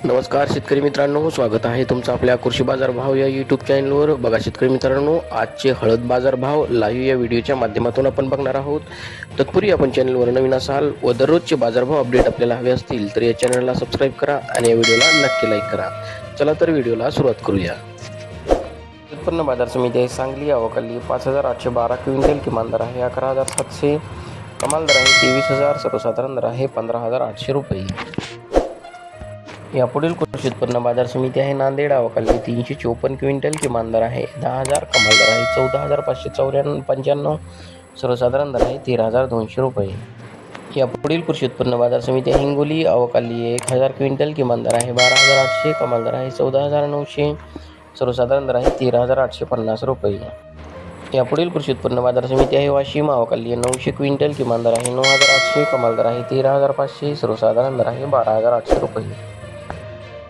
नमस्कार शेतकरी मित्रांनो, स्वागत आहे तुमचं आपल्या कृषी बाजार भाव या यूट्यूब चॅनलवर. बघा शेतकरी मित्रांनो, आजचे हळद बाजार भाव लाईव्ह या व्हिडिओच्या माध्यमातून आपण बघणार आहोत. तत्पूर्वी आपण चॅनलवर नवीन असाल व दररोजचे बाजारभाव अपडेट आपल्याला हवे असतील तर या चॅनलला सबस्क्राईब करा आणि या व्हिडिओला नक्की लाईक करा. चला तर व्हिडिओला सुरुवात करूया. उत्पन्न बाजार समिती आहे सांगली. आवकाली 5,812 क्विंटल, किमान दर आहे 11,700, कमाल दर आहे 23,000, सर्वसाधारण दर आहे 15,800 रुपये. यापुढील कृषी उत्पन्न बाजार समिती आहे नांदेड. आवकाली 354 क्विंटल, किमान दर आहे 10,000, कमाल दर आहे 14,595, सर्वसाधारण दर आहे 13,200 रुपये. यापुढील कृषी उत्पन्न बाजार समिती आहे हिंगोली. आवकाली 1,000 क्विंटल, किमान दर आहे 12,800, कमाल दर आहे 14,900, सर्वसाधारण दर आहे 13,850 रुपये. यापुढील कृषी उत्पन्न बाजार समिती आहे वाशिम. आवकाली 900 क्विंटल, किमान दर आहे 9,800, कमाल दर आहे 13,500, सर्वसाधारण दर आहे 12,800 रुपये.